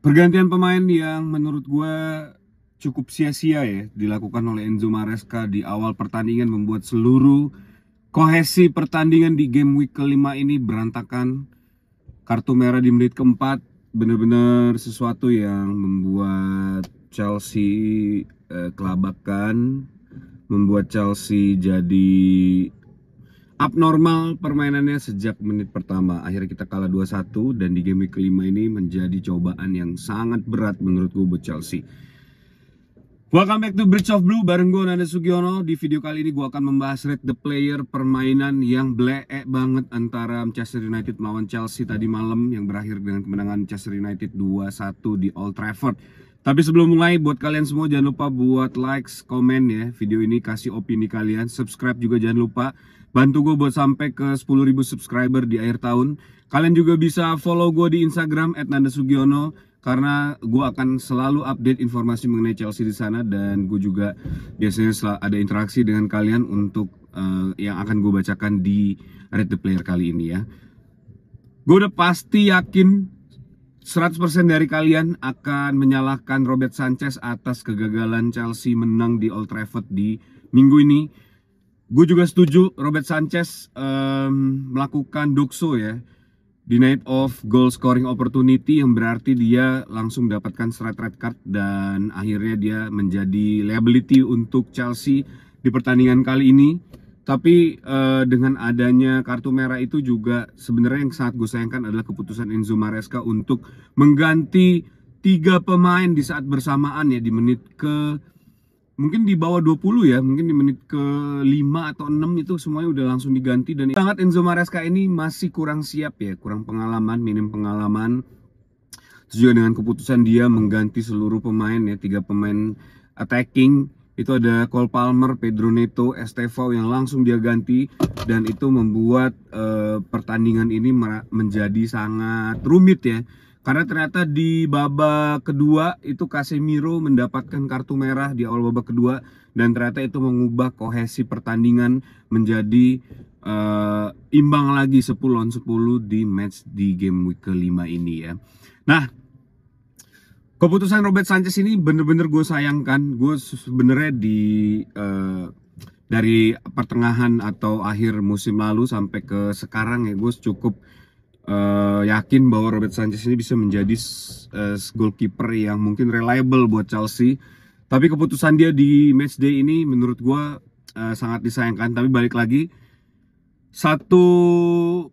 Pergantian pemain yang menurut gue cukup sia-sia ya dilakukan oleh Enzo Maresca di awal pertandingan, membuat seluruh kohesi pertandingan di game week kelima ini berantakan. Kartu merah di menit keempat benar-benar sesuatu yang membuat Chelsea kelabakan, membuat Chelsea jadi abnormal permainannya sejak menit pertama. Akhirnya kita kalah 2-1 dan di game week kelima ini menjadi cobaan yang sangat berat menurut gue buat Chelsea. Welcome back to Bridge of Blue bareng gue Nanda Sugiono. Di video kali ini gue akan membahas rate the player permainan yang bleek banget antara Manchester United melawan Chelsea tadi malam, yang berakhir dengan kemenangan Manchester United 2-1 di Old Trafford. Tapi sebelum mulai, buat kalian semua jangan lupa buat likes, komen ya video ini, kasih opini kalian, subscribe juga jangan lupa. Bantu gue buat sampai ke 10.000 subscriber di akhir tahun. Kalian juga bisa follow gue di Instagram @nandasugiono, karena gue akan selalu update informasi mengenai Chelsea di sana, dan gue juga biasanya ada interaksi dengan kalian untuk yang akan gue bacakan di Rate the Player kali ini ya. Gue udah pasti yakin 100% dari kalian akan menyalahkan Robert Sanchez atas kegagalan Chelsea menang di Old Trafford di minggu ini. Gue juga setuju Robert Sanchez melakukan dokso ya di night of goal scoring opportunity, yang berarti dia langsung dapatkan straight red card dan akhirnya dia menjadi liability untuk Chelsea di pertandingan kali ini. Tapi dengan adanya kartu merah itu juga sebenarnya yang sangat gue sayangkan adalah keputusan Enzo Maresca untuk mengganti 3 pemain di saat bersamaan ya, di menit ke mungkin di bawah 20 ya, mungkin di menit ke 5 atau 6 itu semuanya udah langsung diganti. Dan sangat Enzo Maresca ini masih kurang siap ya, kurang pengalaman, minim pengalaman. Terus juga dengan keputusan dia mengganti seluruh pemain ya, 3 pemain attacking. Itu ada Cole Palmer, Pedro Neto, Estevao yang langsung dia ganti, dan itu membuat pertandingan ini menjadi sangat rumit ya. Karena ternyata di babak kedua itu Casemiro mendapatkan kartu merah di awal babak kedua, dan ternyata itu mengubah kohesi pertandingan menjadi imbang lagi 10-10 di match di game week kelima ini ya. Nah, keputusan Robert Sanchez ini bener-bener gue sayangkan. Gue sebenarnya dari pertengahan atau akhir musim lalu sampai ke sekarang ya, gue cukup yakin bahwa Robert Sanchez ini bisa menjadi goalkeeper yang mungkin reliable buat Chelsea. Tapi keputusan dia di match day ini menurut gue sangat disayangkan. Tapi balik lagi, satu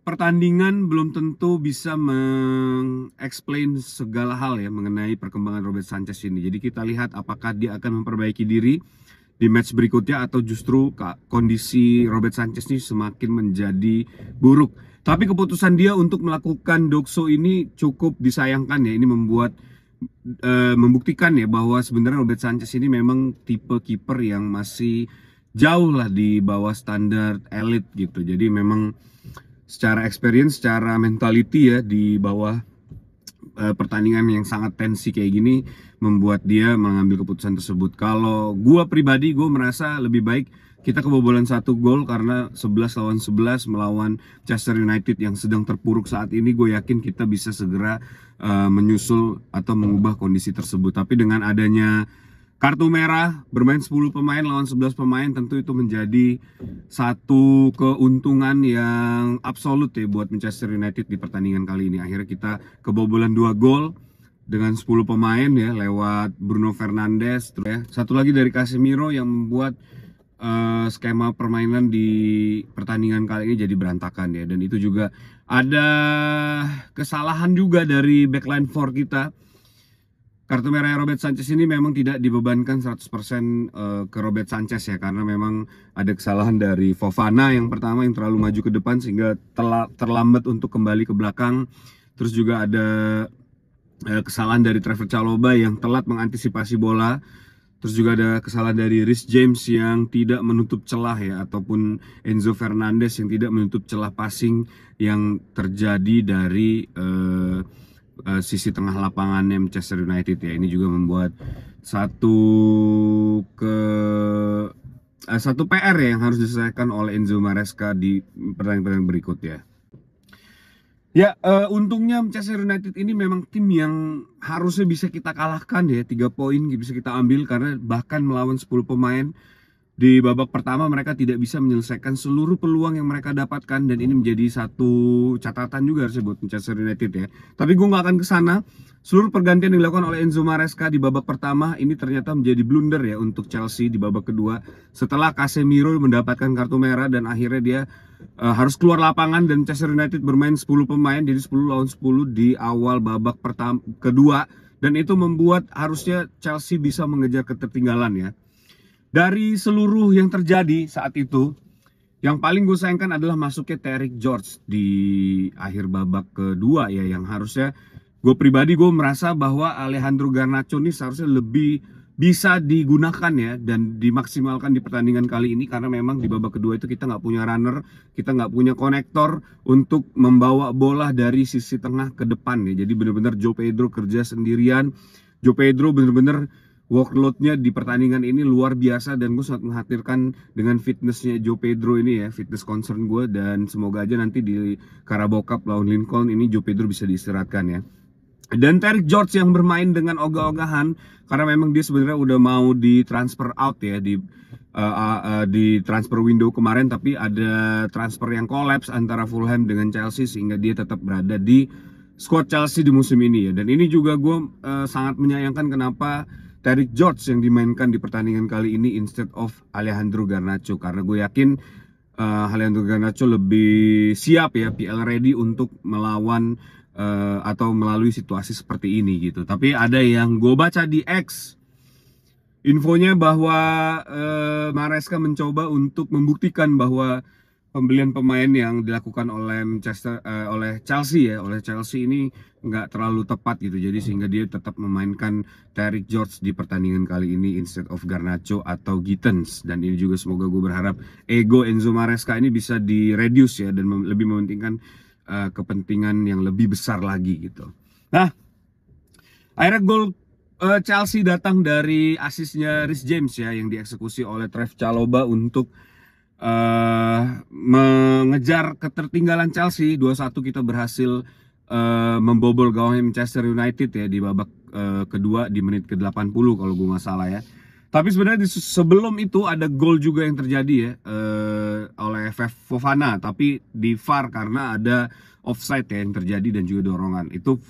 pertandingan belum tentu bisa meng-explain segala hal ya mengenai perkembangan Robert Sanchez ini. Jadi kita lihat apakah dia akan memperbaiki diri di match berikutnya, atau justru kondisi Robert Sanchez ini semakin menjadi buruk. Tapi keputusan dia untuk melakukan dokso ini cukup disayangkan ya. Ini membuktikan ya bahwa sebenarnya Robert Sanchez ini memang tipe kiper yang masih jauh lah di bawah standar elite gitu. Jadi memang secara experience, secara mentality ya, di bawah pertandingan yang sangat tensi kayak gini membuat dia mengambil keputusan tersebut. Kalau gue pribadi, gue merasa lebih baik kita kebobolan 1 gol, karena 11-11 melawan Manchester United yang sedang terpuruk saat ini. Gue yakin kita bisa segera menyusul atau mengubah kondisi tersebut. Tapi dengan adanya kartu merah, bermain 10 pemain lawan 11 pemain, tentu itu menjadi satu keuntungan yang absolut ya buat Manchester United di pertandingan kali ini. Akhirnya kita kebobolan 2 gol dengan 10 pemain ya, lewat Bruno Fernandes terus ya. Satu lagi dari Casemiro yang membuat skema permainan di pertandingan kali ini jadi berantakan ya. Dan itu juga ada kesalahan juga dari backline 4 kita. Kartu merah Robert Sanchez ini memang tidak dibebankan 100% ke Robert Sanchez ya, karena memang ada kesalahan dari Fofana yang pertama, yang terlalu maju ke depan sehingga terlambat untuk kembali ke belakang. Terus juga ada kesalahan dari Trevor Chalobah yang telat mengantisipasi bola. Terus juga ada kesalahan dari Reece James yang tidak menutup celah ya, ataupun Enzo Fernandez yang tidak menutup celah passing yang terjadi dari sisi tengah lapangannya Manchester United ya. Ini juga membuat satu PR ya yang harus diselesaikan oleh Enzo Maresca di pertandingan berikut ya. Ya, untungnya Manchester United ini memang tim yang harusnya bisa kita kalahkan ya, 3 poin bisa kita ambil karena bahkan melawan 10 pemain di babak pertama mereka tidak bisa menyelesaikan seluruh peluang yang mereka dapatkan, dan ini menjadi satu catatan juga harusnya buat Manchester United ya. Tapi gue nggak akan ke sana. Seluruh pergantian yang dilakukan oleh Enzo Maresca di babak pertama ini ternyata menjadi blunder ya untuk Chelsea di babak kedua. Setelah Casemiro mendapatkan kartu merah dan akhirnya dia harus keluar lapangan, dan Manchester United bermain 10 pemain, jadi 10 lawan 10 di awal babak kedua, dan itu membuat harusnya Chelsea bisa mengejar ketertinggalan ya. Dari seluruh yang terjadi saat itu, yang paling gue sayangkan adalah masuknya Terrick George di akhir babak kedua ya, yang harusnya gue pribadi gue merasa bahwa Alejandro Garnacho ini seharusnya lebih bisa digunakan ya dan dimaksimalkan di pertandingan kali ini, karena memang di babak kedua itu kita nggak punya runner, kita nggak punya konektor untuk membawa bola dari sisi tengah ke depan ya. Jadi benar-benar João Pedro kerja sendirian. João Pedro benar-benar workloadnya di pertandingan ini luar biasa, dan gue sangat mengkhawatirkan dengan fitnessnya João Pedro ini ya, fitness concern gue, dan semoga aja nanti di Carabao Cup lawan Lincoln ini João Pedro bisa diistirahatkan ya. Dan Terrick George yang bermain dengan ogah-ogahan karena memang dia sebenarnya udah mau di transfer out ya di transfer window kemarin, tapi ada transfer yang kolaps antara Fulham dengan Chelsea sehingga dia tetap berada di squad Chelsea di musim ini ya. Dan ini juga gue sangat menyayangkan kenapa Terrick George yang dimainkan di pertandingan kali ini instead of Alejandro Garnacho, karena gue yakin Alejandro Garnacho lebih siap ya, PL ready untuk melawan atau melalui situasi seperti ini gitu. Tapi ada yang gue baca di X, infonya bahwa Maresca mencoba untuk membuktikan bahwa pembelian pemain yang dilakukan oleh Chelsea ini nggak terlalu tepat gitu. Jadi sehingga dia tetap memainkan Terrick George di pertandingan kali ini instead of Garnacho atau Gittens. Dan ini juga semoga gue berharap ego Enzo Maresca ini bisa di-reduce ya, dan lebih mementingkan kepentingan yang lebih besar lagi gitu. Nah, akhirnya gol Chelsea datang dari asisnya Reece James ya, yang dieksekusi oleh Trev Chalobah untuk mengejar ketertinggalan Chelsea. 2-1 kita berhasil membobol gawang Manchester United ya di babak kedua di menit ke-80 kalau gue nggak salah ya. Tapi sebenarnya sebelum itu ada gol juga yang terjadi ya oleh Fofana, tapi di VAR karena ada offside ya yang terjadi dan juga dorongan. Itu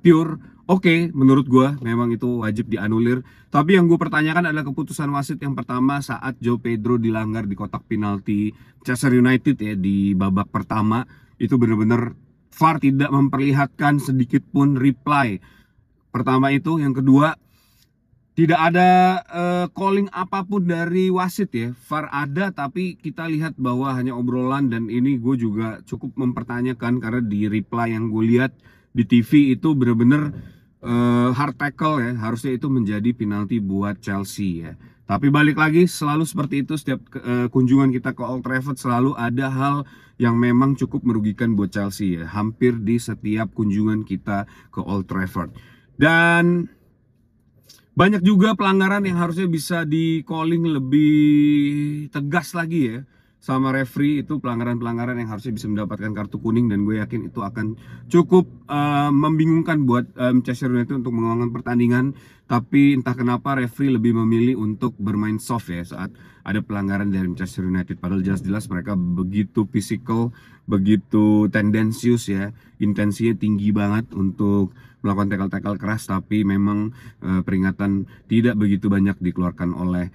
pure oke, menurut gue memang itu wajib dianulir. Tapi yang gue pertanyakan adalah keputusan wasit yang pertama saat João Pedro dilanggar di kotak penalti Manchester United ya di babak pertama. Itu benar-benar VAR tidak memperlihatkan sedikit pun reply. Pertama itu, yang kedua tidak ada calling apapun dari wasit ya. VAR ada tapi kita lihat bahwa hanya obrolan, dan ini gue juga cukup mempertanyakan karena di reply yang gue lihat di TV itu bener-bener hard tackle ya. Harusnya itu menjadi penalti buat Chelsea ya. Tapi balik lagi, selalu seperti itu setiap kunjungan kita ke Old Trafford selalu ada hal yang memang cukup merugikan buat Chelsea ya. Hampir di setiap kunjungan kita ke Old Trafford. Dan banyak juga pelanggaran yang harusnya bisa di calling lebih tegas lagi ya sama referee. Itu pelanggaran-pelanggaran yang harusnya bisa mendapatkan kartu kuning, dan gue yakin itu akan cukup membingungkan buat Manchester United untuk menguangkan pertandingan. Tapi entah kenapa referee lebih memilih untuk bermain soft ya saat ada pelanggaran dari Manchester United, padahal jelas-jelas mereka begitu physical, begitu tendensius ya, intensinya tinggi banget untuk melakukan tackle-tackle keras, tapi memang peringatan tidak begitu banyak dikeluarkan oleh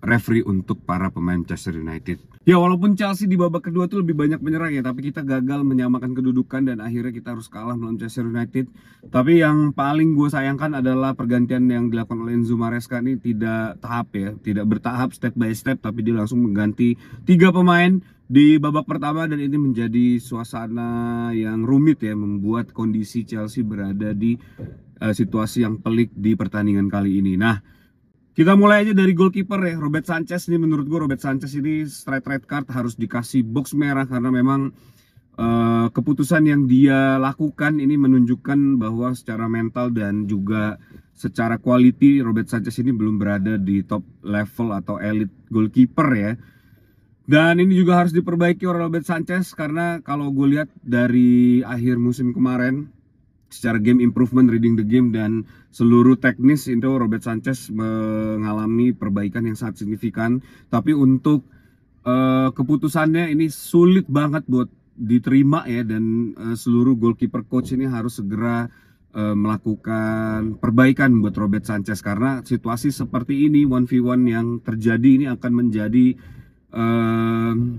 referee untuk para pemain Manchester United. Ya, walaupun Chelsea di babak kedua itu lebih banyak menyerang ya, tapi kita gagal menyamakan kedudukan dan akhirnya kita harus kalah melawan Manchester United. Tapi yang paling gue sayangkan adalah pergantian yang dilakukan oleh Enzo Maresca ini tidak tahap ya, tidak bertahap step by step, tapi dia langsung mengganti 3 pemain di babak pertama, dan ini menjadi suasana yang rumit ya, membuat kondisi Chelsea berada di situasi yang pelik di pertandingan kali ini. Nah, kita mulai aja dari goalkeeper ya, Robert Sanchez. Ini menurut gue Robert Sanchez ini straight red card, harus dikasih box merah karena memang keputusan yang dia lakukan ini menunjukkan bahwa secara mental dan juga secara quality Robert Sanchez ini belum berada di top level atau elite goalkeeper ya. Dan ini juga harus diperbaiki oleh Robert Sanchez, karena kalau gue lihat dari akhir musim kemarin secara game improvement, reading the game, dan seluruh teknis itu Robert Sanchez mengalami perbaikan yang sangat signifikan. Tapi untuk keputusannya ini sulit banget buat diterima ya, dan seluruh goalkeeper coach ini harus segera melakukan perbaikan buat Robert Sanchez, karena situasi seperti ini 1v1 yang terjadi ini akan menjadi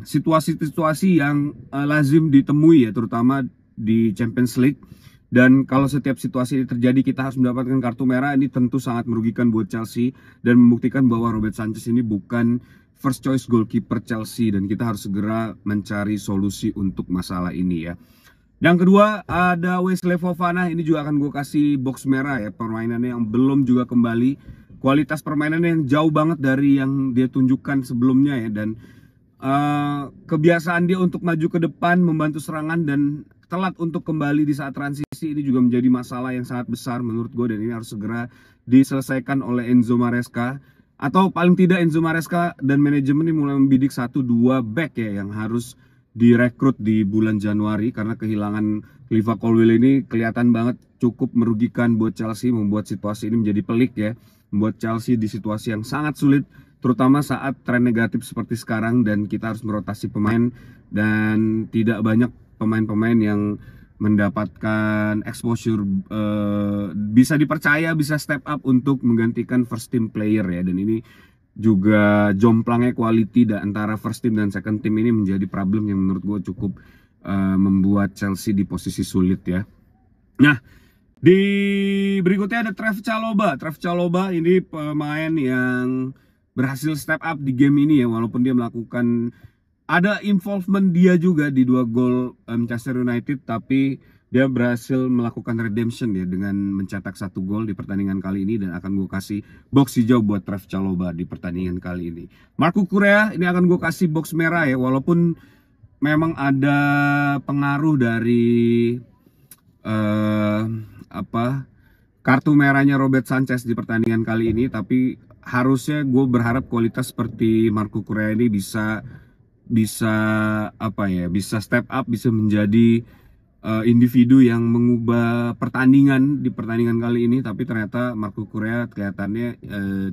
situasi-situasi yang lazim ditemui ya, terutama di Champions League. Dan kalau setiap situasi ini terjadi kita harus mendapatkan kartu merah, ini tentu sangat merugikan buat Chelsea dan membuktikan bahwa Robert Sanchez ini bukan first choice goalkeeper Chelsea, dan kita harus segera mencari solusi untuk masalah ini ya. Yang kedua ada Wesley Fofana, ini juga akan gue kasih box merah ya, permainannya yang belum juga kembali, kualitas permainannya yang jauh banget dari yang dia tunjukkan sebelumnya ya, dan kebiasaan dia untuk maju ke depan membantu serangan dan telat untuk kembali di saat transisi ini juga menjadi masalah yang sangat besar menurut gue, dan ini harus segera diselesaikan oleh Enzo Maresca, atau paling tidak Enzo Maresca dan manajemen ini mulai membidik 1-2 back ya yang harus direkrut di bulan Januari, karena kehilangan Cliva Colwill ini kelihatan banget cukup merugikan buat Chelsea, membuat situasi ini menjadi pelik ya, membuat Chelsea di situasi yang sangat sulit, terutama saat tren negatif seperti sekarang, dan kita harus merotasi pemain dan tidak banyak pemain-pemain yang mendapatkan exposure bisa dipercaya, bisa step up untuk menggantikan first team player ya, dan ini juga jomplangnya quality antara first team dan second team ini menjadi problem yang menurut gue cukup membuat Chelsea di posisi sulit ya. Nah, di berikutnya ada Trevoh Chalobah. Trevoh Chalobah ini pemain yang berhasil step up di game ini ya, walaupun dia melakukan, ada involvement dia juga di 2 gol Manchester United, tapi dia berhasil melakukan redemption ya dengan mencetak 1 gol di pertandingan kali ini, dan akan gue kasih box hijau buat Trevoh Chalobah di pertandingan kali ini. Marco Correa ini akan gue kasih box merah ya, walaupun memang ada pengaruh dari kartu merahnya Robert Sanchez di pertandingan kali ini, tapi harusnya gue berharap kualitas seperti Marco Correa ini bisa step up, bisa menjadi individu yang mengubah pertandingan di pertandingan kali ini. Tapi ternyata Marco Correa kelihatannya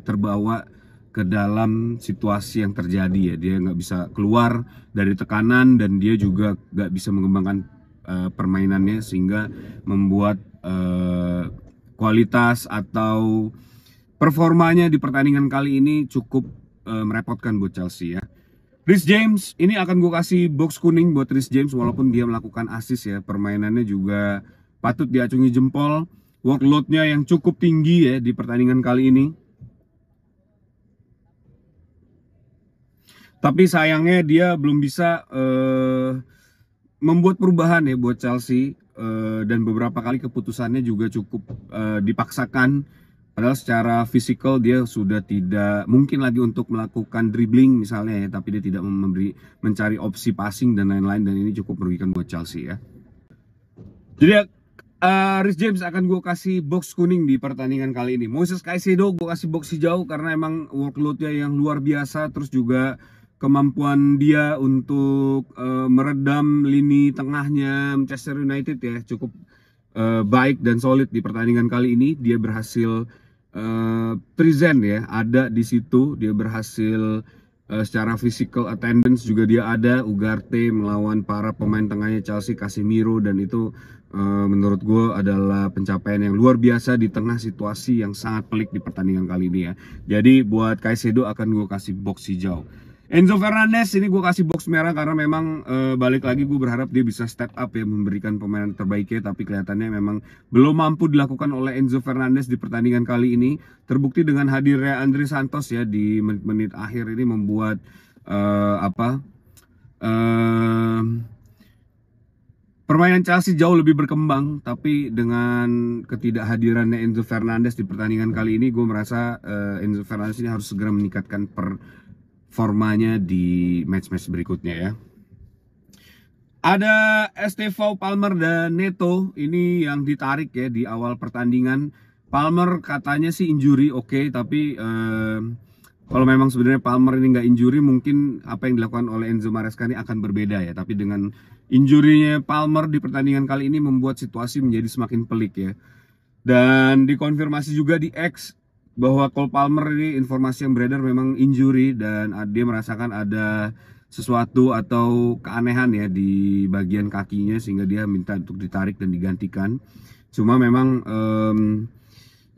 terbawa ke dalam situasi yang terjadi ya, dia nggak bisa keluar dari tekanan, dan dia juga nggak bisa mengembangkan permainannya, sehingga membuat kualitas atau performanya di pertandingan kali ini cukup merepotkan buat Chelsea ya. Reece James, ini akan gue kasih box kuning buat Reece James, walaupun dia melakukan assist ya, permainannya juga patut diacungi jempol, workloadnya yang cukup tinggi ya di pertandingan kali ini. Tapi sayangnya dia belum bisa membuat perubahan ya buat Chelsea, dan beberapa kali keputusannya juga cukup dipaksakan. Padahal secara fisikal dia sudah tidak mungkin lagi untuk melakukan dribbling misalnya ya, tapi dia tidak mencari opsi passing dan lain-lain, dan ini cukup merugikan buat Chelsea ya. Jadi Reece James akan gue kasih box kuning di pertandingan kali ini. Moises Caicedo gue kasih box hijau karena emang workloadnya yang luar biasa, terus juga kemampuan dia untuk meredam lini tengahnya Manchester United ya cukup baik dan solid di pertandingan kali ini. Dia berhasil present ya, ada di situ, dia berhasil secara physical attendance juga dia ada. Ugarte melawan para pemain tengahnya Chelsea, Casemiro, dan itu menurut gue adalah pencapaian yang luar biasa di tengah situasi yang sangat pelik di pertandingan kali ini ya. Jadi buat Caicedo akan gue kasih box hijau. Enzo Fernandez ini gue kasih box merah karena memang balik lagi gue berharap dia bisa step up ya, memberikan pemain terbaiknya, tapi kelihatannya memang belum mampu dilakukan oleh Enzo Fernandez di pertandingan kali ini. Terbukti dengan hadirnya Andre Santos ya di menit-menit akhir ini membuat permainan Chelsea jauh lebih berkembang. Tapi dengan ketidakhadirannya Enzo Fernandez di pertandingan kali ini, gue merasa Enzo Fernandez ini harus segera meningkatkan formanya di match-match berikutnya ya. Ada Estevão Palmer dan Neto ini yang ditarik ya di awal pertandingan. Palmer katanya sih injury, oke, tapi kalau memang sebenarnya Palmer ini nggak injury, mungkin apa yang dilakukan oleh Enzo Maresca ini akan berbeda ya. Tapi dengan injury-nya Palmer di pertandingan kali ini membuat situasi menjadi semakin pelik ya. Dan dikonfirmasi juga di X bahwa Cole Palmer ini, informasi yang beredar, memang injury dan dia merasakan ada sesuatu atau keanehan ya di bagian kakinya sehingga dia minta untuk ditarik dan digantikan. Cuma memang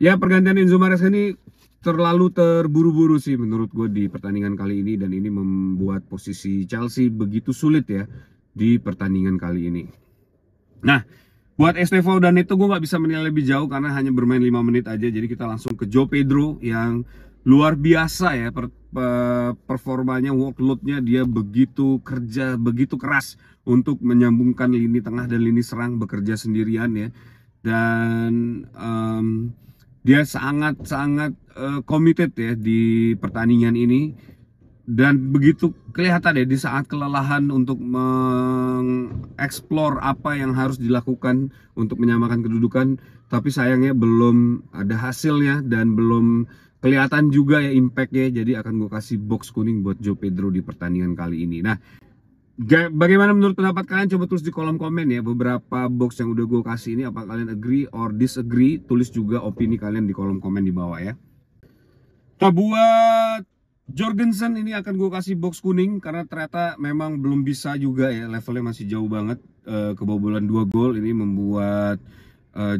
ya pergantian Enzo Maresca ini terlalu terburu-buru sih menurut gue di pertandingan kali ini, dan ini membuat posisi Chelsea begitu sulit ya di pertandingan kali ini. Nah, buat Estevao dan itu gue nggak bisa menilai lebih jauh karena hanya bermain 5 menit aja. Jadi kita langsung ke João Pedro yang luar biasa ya performanya, workloadnya. Dia begitu kerja, begitu keras untuk menyambungkan lini tengah dan lini serang, bekerja sendirian ya. Dan dia sangat-sangat committed ya di pertandingan ini. Dan begitu kelihatan ya di saat kelelahan untuk mengeksplor apa yang harus dilakukan untuk menyamakan kedudukan, tapi sayangnya belum ada hasilnya dan belum kelihatan juga ya impactnya. Jadi akan gue kasih box kuning buat João Pedro di pertandingan kali ini. Nah, bagaimana menurut pendapat kalian? Coba tulis di kolom komen ya, beberapa box yang udah gue kasih ini, apa kalian agree or disagree? Tulis juga opini kalian di kolom komen di bawah ya. Nah, buat Jorgensen ini akan gue kasih box kuning karena ternyata memang belum bisa juga ya, levelnya masih jauh banget. Kebobolan 2 gol ini membuat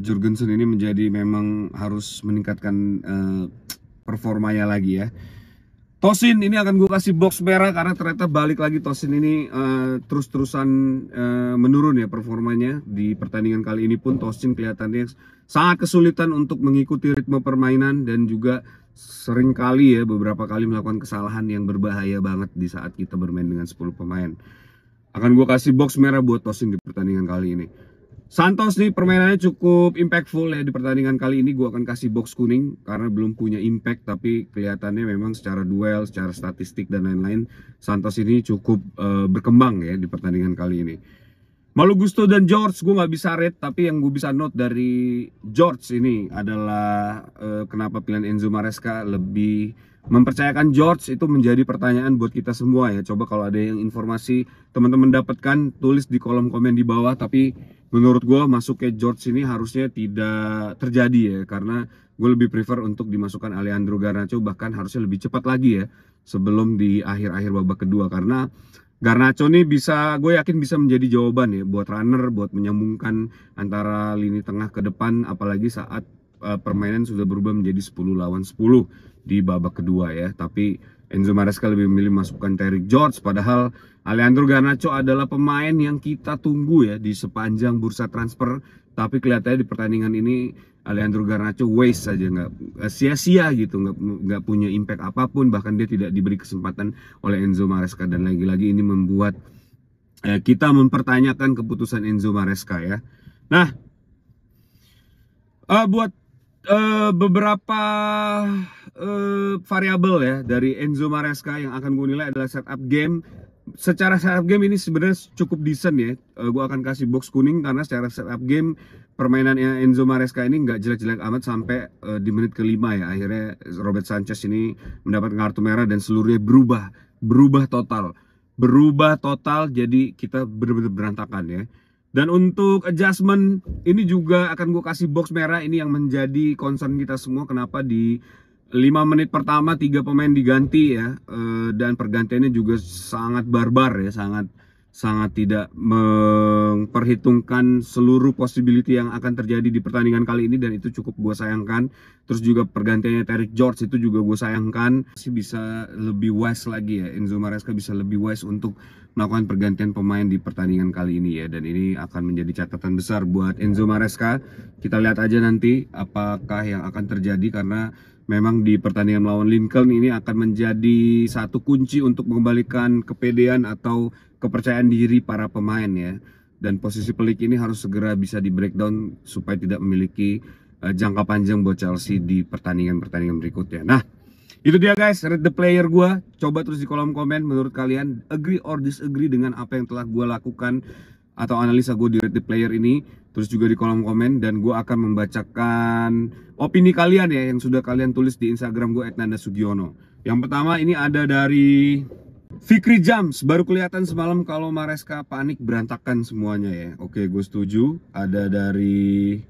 Jorgensen ini menjadi memang harus meningkatkan performanya lagi ya. Tosin ini akan gue kasih box merah karena ternyata balik lagi Tosin ini terus-terusan menurun ya performanya. Di pertandingan kali ini pun Tosin kelihatannya sangat kesulitan untuk mengikuti ritme permainan dan juga sering kali ya beberapa kali melakukan kesalahan yang berbahaya banget di saat kita bermain dengan 10 pemain. Akan gue kasih box merah buat Tosin di pertandingan kali ini. Santos nih permainannya cukup impactful ya di pertandingan kali ini. Gue akan kasih box kuning karena belum punya impact, tapi kelihatannya memang secara duel, secara statistik dan lain-lain Santos ini cukup berkembang ya di pertandingan kali ini. Malo Gusto dan George gue nggak bisa rate, tapi yang gue bisa note dari George ini adalah kenapa pilihan Enzo Maresca lebih mempercayakan George itu menjadi pertanyaan buat kita semua ya. Coba kalau ada yang informasi teman-teman dapatkan, tulis di kolom komen di bawah. Tapi menurut gue masuknya George ini harusnya tidak terjadi ya, karena gue lebih prefer untuk dimasukkan Alejandro Garnacho, bahkan harusnya lebih cepat lagi ya sebelum di akhir-akhir babak kedua, karena Garnacho nih gue yakin bisa menjadi jawaban ya buat runner, buat menyambungkan antara lini tengah ke depan, apalagi saat permainan sudah berubah menjadi 10 lawan 10 di babak kedua ya. Tapi Enzo Maresca lebih memilih masukkan Terry George, padahal Alejandro Garnacho adalah pemain yang kita tunggu ya di sepanjang bursa transfer. Tapi kelihatannya di pertandingan ini Alejandro Garnacho waste saja, nggak sia-sia gitu, nggak punya impact apapun, bahkan dia tidak diberi kesempatan oleh Enzo Maresca. Dan lagi-lagi ini membuat kita mempertanyakan keputusan Enzo Maresca ya. Nah, buat beberapa variabel ya dari Enzo Maresca yang akan gue nilai adalah setup game. Secara setup game ini sebenarnya cukup decent ya. Gue akan kasih box kuning karena secara setup game permainannya Enzo Maresca ini nggak jelek-jelek amat sampai di menit ke-5 ya. Akhirnya Robert Sanchez ini mendapat kartu merah dan seluruhnya berubah total. Jadi kita benar-benar berantakan ya. Dan untuk adjustment ini juga akan gue kasih box merah. Ini yang menjadi concern kita semua, kenapa di 5 menit pertama 3 pemain diganti ya, dan pergantiannya juga sangat barbar ya, sangat tidak memperhitungkan seluruh possibility yang akan terjadi di pertandingan kali ini, dan itu cukup gue sayangkan. Terus juga pergantiannya Terry George itu juga gue sayangkan. Masih bisa lebih wise lagi ya, Enzo Maresca bisa lebih wise untuk melakukan pergantian pemain di pertandingan kali ini ya, dan ini akan menjadi catatan besar buat Enzo Maresca. Kita lihat aja nanti apakah yang akan terjadi, karena memang di pertandingan melawan Lincoln ini akan menjadi satu kunci untuk mengembalikan kepedean atau kepercayaan diri para pemain ya. Dan posisi pelik ini harus segera bisa di breakdown supaya tidak memiliki jangka panjang buat Chelsea di pertandingan-pertandingan berikutnya. Nah, itu dia guys, rate the player gue. Coba tulis di kolom komen menurut kalian agree or disagree dengan apa yang telah gue lakukan atau analisa gue di rate the player ini. terus juga di kolom komen, dan gue akan membacakan opini kalian ya yang sudah kalian tulis di Instagram gue @nandasugiono. Yang pertama ini ada dari Fikri Jams, baru kelihatan semalam kalau Maresca panik berantakan semuanya ya. Oke, gue setuju. Ada dari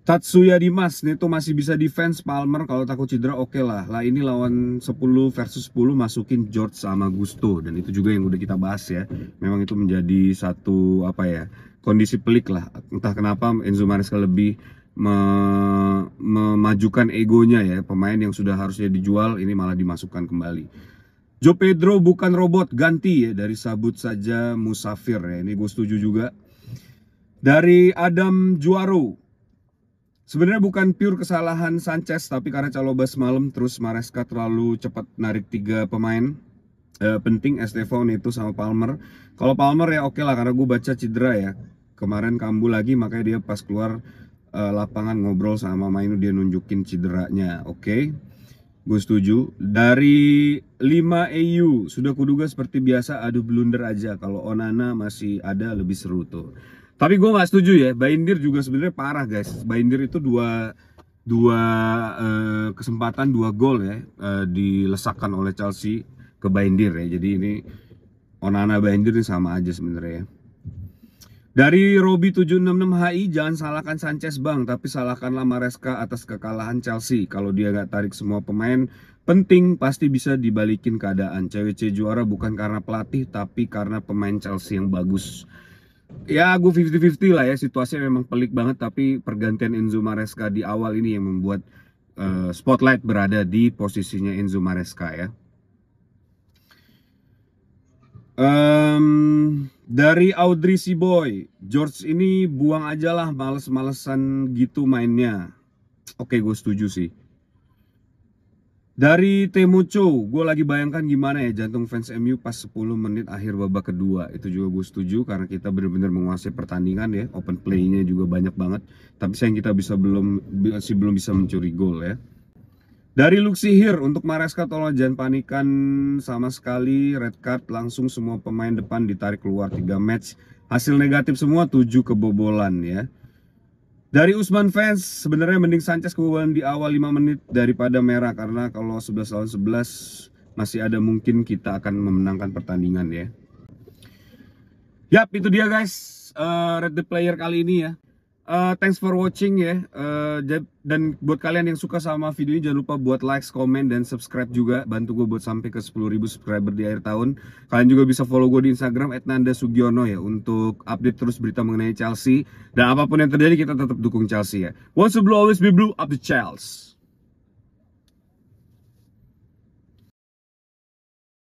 Tatsuya Dimas, Neto masih bisa defense, Palmer kalau takut cedera oke lah. Lah ini lawan 10 versus 10 masukin George sama Gusto, dan itu juga yang udah kita bahas ya. Memang itu menjadi satu apa ya, kondisi pelik lah. Entah kenapa Enzo Maresca lebih memajukan egonya ya. Pemain yang sudah harusnya dijual ini malah dimasukkan kembali. Jo Pedro bukan robot, ganti ya, dari Sabut saja Musafir ya. Ini gue setuju juga. Dari Adam Juaro, sebenarnya bukan pure kesalahan Sanchez, tapi karena Chalobah semalam terus Maresca terlalu cepat narik 3 pemain penting, Estevao, Neto sama Palmer. Kalau Palmer ya oke lah, karena gue baca cedera ya. Kemarin kambuh lagi, makanya dia pas keluar lapangan ngobrol sama Mainu, dia nunjukin cederanya. Oke, gue setuju. Dari 5 EU, sudah kuduga seperti biasa adu blunder aja. Kalau Onana masih ada lebih seru tuh. Tapi gue nggak setuju ya, Baindir juga sebenarnya parah guys. Baindir itu dua kesempatan 2 gol ya dilesakkan oleh Chelsea ke Baindir ya. Jadi ini Onana Baindir ini sama aja sebenarnya ya. Dari Robi 766 HI, jangan salahkan Sanchez bang, tapi salahkanlah Maresca atas kekalahan Chelsea. Kalau dia nggak tarik semua pemain penting, pasti bisa dibalikin keadaan. CWC juara bukan karena pelatih, tapi karena pemain Chelsea yang bagus. Ya gue 50-50 lah ya, situasinya memang pelik banget, tapi pergantian Enzo Maresca di awal ini yang membuat spotlight berada di posisinya Enzo Maresca ya. Dari Audrey Siboy, George ini buang aja lah, males-malesan gitu mainnya. Oke, gue setuju sih. Dari Temuco, gue lagi bayangkan gimana ya jantung fans MU pas 10 menit akhir babak kedua. Itu juga gue setuju, karena kita benar-benar menguasai pertandingan ya. Open play-nya juga banyak banget. Tapi sayang kita masih belum bisa mencuri gol ya. Dari Luxihir, untuk Maresca tolong jangan panikan sama sekali. Red card langsung, semua pemain depan ditarik keluar 3 match. Hasil negatif semua, 7 kebobolan ya. Dari Usman fans, sebenarnya mending Sanchez kebobolan di awal 5 menit daripada merah, karena kalau 11 lawan 11 masih ada mungkin kita akan memenangkan pertandingan ya. Yap, itu dia guys, Red the Player kali ini ya. Thanks for watching ya. Dan buat kalian yang suka sama video ini, jangan lupa buat like, komen, dan subscribe juga. Bantu gue buat sampai ke 10.000 subscriber di akhir tahun. Kalian juga bisa follow gue di Instagram @nandasugiono ya, untuk update terus berita mengenai Chelsea. Dan apapun yang terjadi, kita tetap dukung Chelsea ya. Once the blue, always be blue, up the Chelsea.